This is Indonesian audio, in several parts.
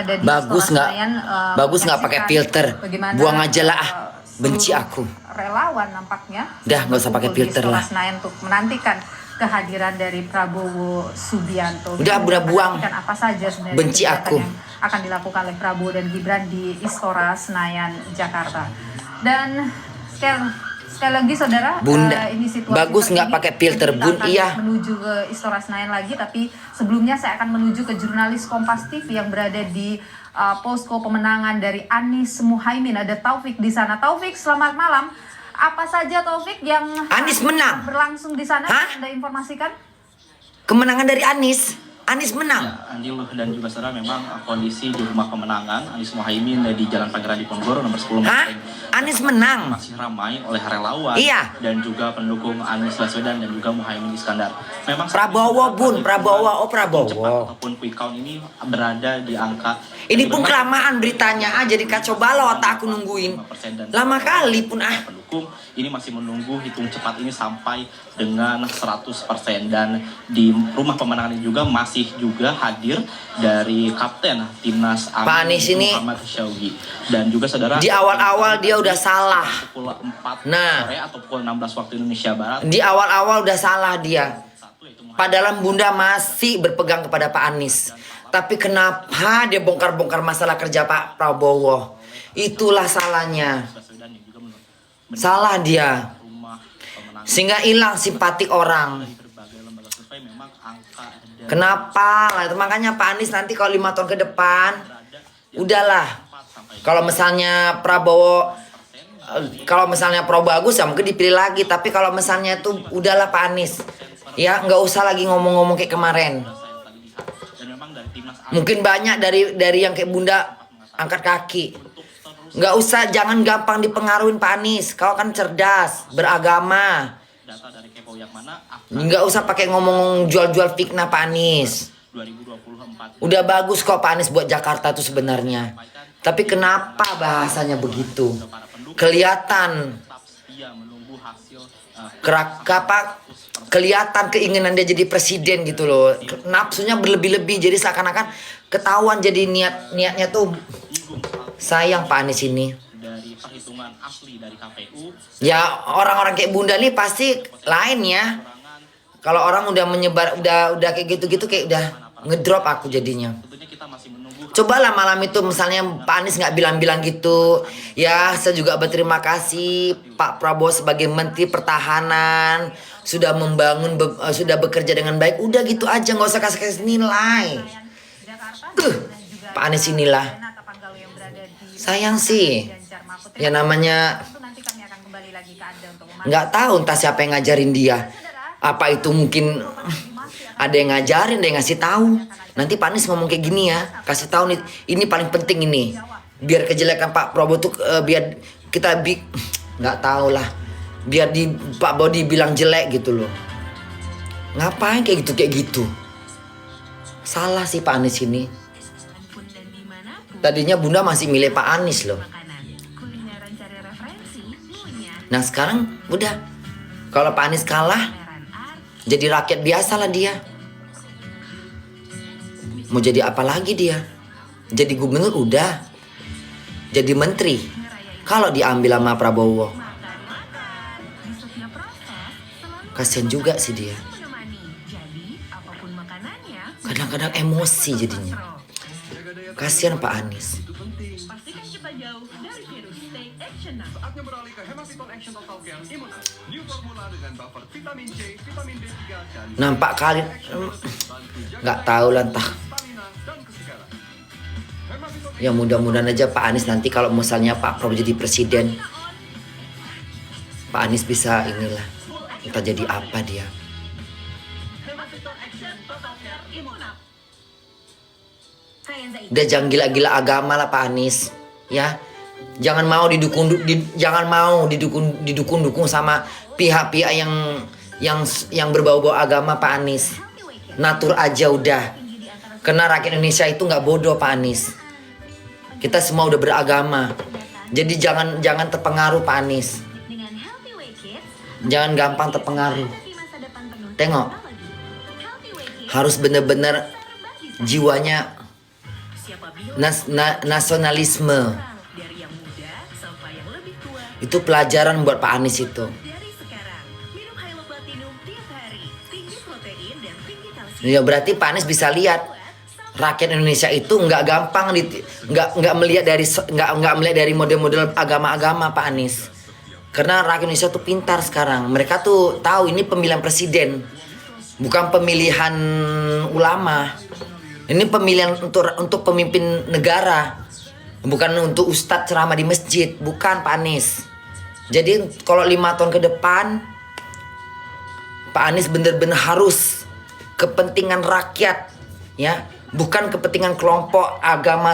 berada di bagus nggak? Bagus nggak pakai filter? Buang aja lah, benci aku. Relawan nampaknya. Dah nggak usah pakai filter lah. Senayan untuk menantikan kehadiran dari Prabowo Subianto. Udah buang. Apa saja sebenarnya benci aku yang akan dilakukan oleh Prabowo dan Gibran di Istora Senayan Jakarta. Dan sekali lagi saudara, Bunda, ini situasi bagus nggak pakai filter Bun? Iya. Menuju ke Istora Senayan lagi, tapi sebelumnya saya akan menuju ke jurnalis Kompas TV yang berada di posko pemenangan dari Anies Muhaimin. Ada Taufik di sana. Taufik, selamat malam. Apa saja Taufik yang Anies menang berlangsung di sana? Hah? Anda informasikan? Kemenangan dari Anies menang. Ya, Andi dan juga saudara, memang kondisi di rumah pemenangan Anies Muhaimin di Jalan Pangeran Diponegoro nomor 10 Menteng. Anies menang. Masih ramai oleh relawan dan juga pendukung Anies Baswedan dan juga Muhaimin Iskandar. Memang Prabowo Bun, Prabowo. ataupun quick count ini berada di angka. Ini pun kelamaan beritanya, jadi kacau balau otak aku nungguin. Lama kali pun Pendukung ini masih menunggu hitung cepat ini sampai dengan 100%, dan di rumah pemenangan ini juga masih juga hadir dari Kapten Timnas Pak Anies ini Muhammad Syawgi, dan juga saudara di awal-awal dia udah salah. Pukul 4 Nah, sore atau pukul 16 waktu Indonesia Barat. Di awal-awal udah salah dia. Padahal Bunda masih berpegang kepada Pak Anies. Tapi kenapa dia bongkar-bongkar masalah kerja Pak Prabowo? Itulah salahnya. Salah dia. Sehingga hilang simpatik orang. Kenapa? Lah, itu makanya Pak Anies nanti kalau 5 tahun ke depan, udahlah. Kalau misalnya Prabowo bagus ya mungkin dipilih lagi. Tapi kalau misalnya itu udahlah Pak Anies, ya nggak usah lagi ngomong-ngomong kayak kemarin. Mungkin banyak dari yang kayak Bunda angkat kaki. Nggak usah, jangan gampang dipengaruhin Pak Anies. Kau kan cerdas, beragama. Nggak usah pakai ngomong jual-jual fitnah Pak Anies. Udah bagus kok Pak Anies buat Jakarta tuh sebenarnya. Tapi kenapa bahasanya begitu? Kelihatan kelihatan keinginan dia jadi presiden gitu loh. Nafsunya berlebih-lebih, jadi seakan-akan ketahuan, jadi niatnya tuh. Sayang Pak Anies ini. Dari perhitungan asli dari KPU. Ya orang-orang kayak Bunda nih pasti lain ya. Kalau orang udah menyebar, udah kayak gitu-gitu, kayak udah ngedrop aku jadinya. Cobalah malam itu misalnya Pak Anies nggak bilang-bilang gitu. Ya saya juga berterima kasih Pak Prabowo sebagai Menteri Pertahanan sudah membangun, sudah bekerja dengan baik. Udah gitu aja, nggak usah kasih nilai. Pak Anies inilah. Sayang sih. Ya namanya nggak tahu entah siapa yang ngajarin dia. Apa itu mungkin ada yang ngajarin, ada yang ngasih tahu. Nanti Pak Anies ngomong kayak gini ya, kasih tahu nih, ini paling penting ini. Biar kejelekan Pak Prabowo tuh biar kita nggak tahu lah. Biar di Pak Bodi bilang jelek gitu loh. Ngapain kayak gitu? Salah sih Pak Anies ini. Tadinya Bunda masih milih Pak Anies loh. Nah sekarang udah, kalau Pak Anies kalah, jadi rakyat biasa lah dia. Mau jadi apa lagi dia? Jadi gubernur udah, jadi menteri. Kalau diambil sama Prabowo, kasian juga sih dia. Kadang-kadang emosi jadinya. Kasian Pak Anies. Nampak kali nggak tahu lah entah. Ya mudah-mudahan aja Pak Anies nanti kalau misalnya Pak Prabowo jadi presiden, Pak Anies bisa inilah, entah jadi apa dia. Udah jangan gila-gila agama lah Pak Anies, ya. Jangan mau didukung sama pihak-pihak yang berbau-bau agama Pak Anies. Natur aja udah. Karena rakyat Indonesia itu nggak bodoh Pak Anies. Kita semua udah beragama. Jadi jangan terpengaruh Pak Anies. Jangan gampang terpengaruh. Tengok. Harus bener-bener jiwanya nasionalisme. Itu pelajaran buat Pak Anies itu. Ya berarti Pak Anies bisa lihat rakyat Indonesia itu nggak gampang nggak melihat dari model-model agama-agama Pak Anies. Karena rakyat Indonesia tuh pintar sekarang. Mereka tuh tahu ini pemilihan presiden, bukan pemilihan ulama. Ini pemilihan untuk pemimpin negara, bukan untuk ustadz ceramah di masjid, bukan Pak Anies. Jadi kalau 5 tahun ke depan Pak Anies benar-benar harus kepentingan rakyat, ya, bukan kepentingan kelompok agama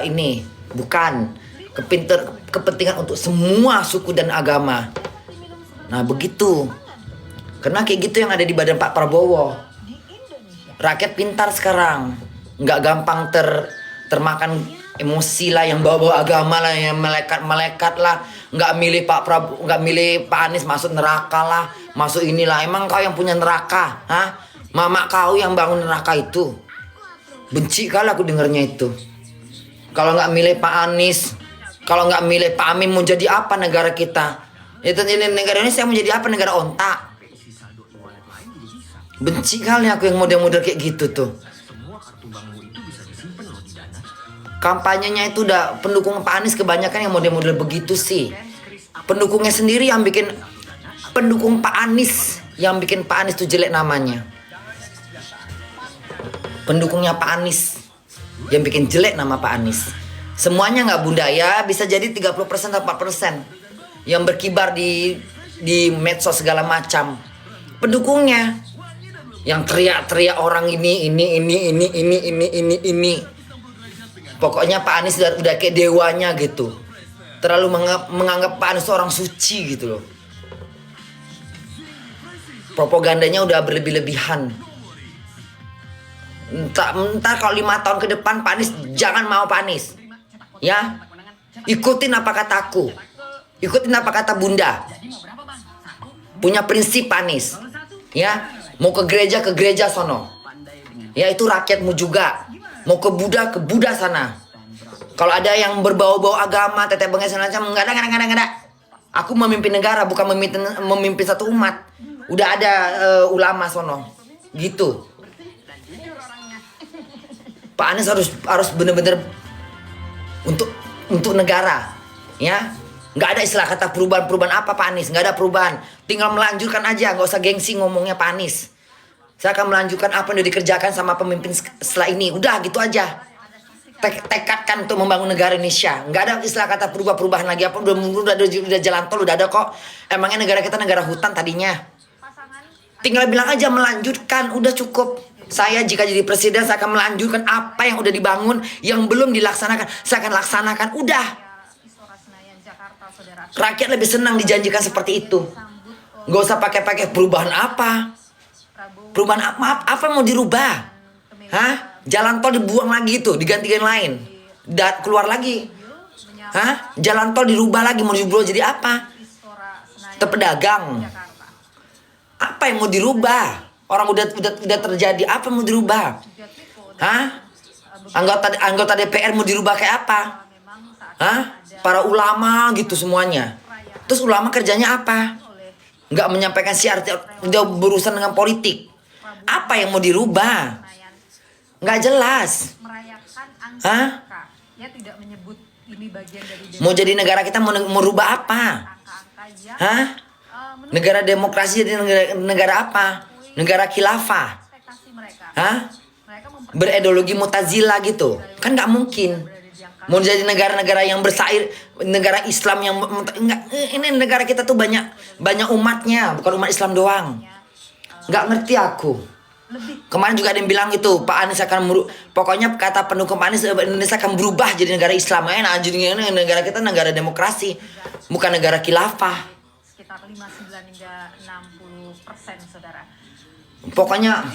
ini, bukan kepentingan untuk semua suku dan agama. Nah begitu, karena kayak gitu yang ada di badan Pak Prabowo. Rakyat pintar sekarang, nggak gampang termakan emosi lah, yang bawa-bawa agama lah, yang melekat lah, nggak milih Pak Prabowo, nggak milih Pak Anies masuk neraka lah, masuk inilah. Emang kau yang punya neraka, hah? Mama kau yang bangun neraka itu. Benci kali aku dengarnya itu. Kalau nggak milih Pak Anies, kalau nggak milih Pak Amin, mau jadi apa negara kita? Itu ini negara Indonesia mau jadi apa? Negara ontak. Benci kali aku yang model-model kayak gitu tuh. Kampanyenya itu udah pendukung Pak Anies kebanyakan yang model-model begitu sih. Pendukungnya sendiri yang bikin, pendukung Pak Anies yang bikin Pak Anies tuh jelek namanya. Pendukungnya Pak Anies yang bikin jelek nama Pak Anies. Semuanya nggak bunda ya, bisa jadi 30% atau 4% yang berkibar di medsos segala macam. Pendukungnya yang teriak-teriak orang ini. Pokoknya Pak Anies udah kayak dewanya gitu. Terlalu menganggap Pak Anies orang suci gitu loh. Propagandanya udah berlebih-lebihan. Entar kalau 5 tahun ke depan Pak Anies jangan mau Pak Anies, ya, ikutin apa kataku, ikutin apa kata bunda. Punya prinsip Pak Anies, ya, mau ke gereja sono, ya itu rakyatmu juga. Mau ke Buddha sana. Kalau ada yang berbau-bau agama, teteh bengek segala macam, nggak ada. Aku memimpin negara, bukan memimpin satu umat. Udah ada ulama sono, gitu. Pak Anies harus benar-benar untuk negara, ya. Nggak ada istilah kata perubahan apa Pak Anies, nggak ada perubahan. Tinggal melanjutkan aja, nggak usah gengsi ngomongnya Pak Anies. Saya akan melanjutkan apa yang udah dikerjakan sama pemimpin setelah ini. Udah gitu aja. Tekadkan untuk membangun negara Indonesia. Nggak ada istilah kata perubahan lagi apa. Udah jalan tol, udah ada kok. Emangnya negara kita negara hutan tadinya. Tinggal bilang aja melanjutkan, udah cukup. Saya jika jadi presiden saya akan melanjutkan apa yang udah dibangun, yang belum dilaksanakan saya akan laksanakan. Udah. Rakyat lebih senang dijanjikan seperti itu. Gak usah pakai perubahan apa. Perubahan apa yang mau dirubah? Hah? Jalan tol dibuang lagi itu, digantikan lain. Keluar lagi. Hah? Jalan tol dirubah lagi, mau dirubah jadi apa? Terpedagang. Apa yang mau dirubah? Orang udah terjadi, apa yang mau dirubah? Hah? Anggota DPR mau dirubah kayak apa? Hah? Para ulama gitu semuanya. Terus ulama kerjanya apa? Nggak menyampaikan syiar, udah berurusan dengan politik. Apa yang mau dirubah? Nggak jelas. Hah? Mau jadi negara kita mau rubah apa? Hah? Negara demokrasi jadi negara apa? Negara khilafah. Hah? Berideologi Mu'tazilah gitu. Kan nggak mungkin. Mau jadi negara-negara yang bersair, negara Islam yang enggak, ini negara kita tuh banyak umatnya, bukan umat Islam doang. Nggak ngerti aku. Kemarin juga ada yang bilang gitu, Pak Anies akan pokoknya kata pendukung Pak Anies, Indonesia akan berubah jadi negara Islam. Jadi negara kita negara demokrasi, bukan negara khilafah. Sekitar 59 hingga 60%, saudara. Pokoknya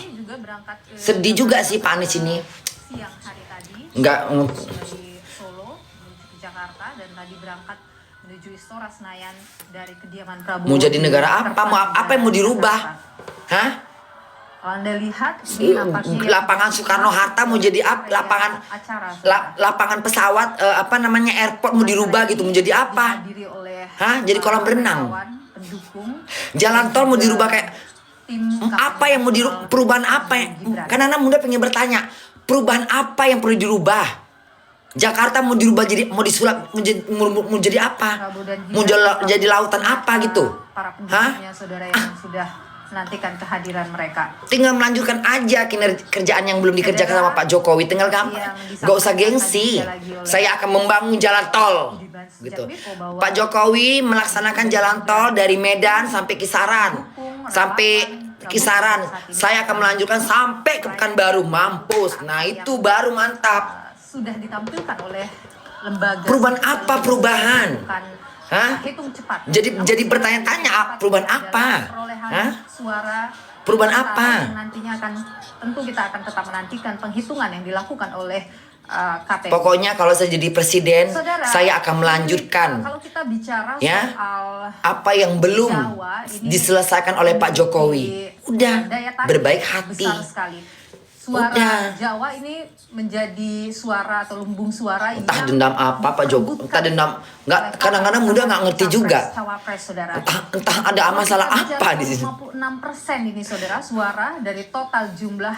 sedih juga sih Pak Anies ini. Siang hari tadi, Nggak dari Solo menuju ke Jakarta dan tadi berangkat menuju Istora Senayan dari kediaman Prabowo. mau jadi negara apa? Apa yang mau dirubah? Hah? Kalau Anda lihat ini nampaknya Lapangan Soekarno-Hatta mau jadi apa? acara Lapangan pesawat apa namanya airport mau dirubah gitu, mau jadi apa? dihadiri oleh Hah? Jadi kolam renang. relawan, pendukung, Jalan tol mau dirubah kayak tim apa yang mau dirubah? Perubahan apa ya? Kan anak muda pengen bertanya, perubahan apa yang perlu dirubah? Jakarta mau dirubah jadi mau disulap mau jadi apa? Prabowo dan Mau jadi lautan apa gitu? para Hah? pendukungnya saudara yang sudah menantikan kehadiran mereka. Tinggal melanjutkan aja kerjaan yang belum dikerjakan sama Pak Jokowi. Tinggal gampang, gak usah gengsi. Saya akan membangun jalan tol, gitu. Pak Jokowi melaksanakan jalan tol dari Medan sampai Kisaran, Saya akan melanjutkan sampai ke Pekanbaru, mampus. Nah itu baru mantap. Sudah ditampilkan oleh lembaga. Perubahan apa perubahan? Hah? Hitung cepat. Jadi bertanya-tanya perubahan apa? Perolehan Hah? suara Perubahan kita apa? Nantinya tentu kita akan tetap menantikan penghitungan yang dilakukan oleh KPU. Pokoknya kalau saya jadi presiden, Saudara, saya akan melanjutkan kalau kita bicara ya soal apa yang belum Jawa, ini diselesaikan oleh Pak Jokowi. Udah daya tarik berbaik hati. besar sekali. Suara Udah. Jawa ini menjadi suara atau lumbung suara Entah yang dendam apa Pak Jokowi, entah dendam nggak, kadang-kadang muda nggak ngerti juga. Cawapres, saudara. Entah ada masalah apa di sini. 56% ini saudara suara dari total jumlah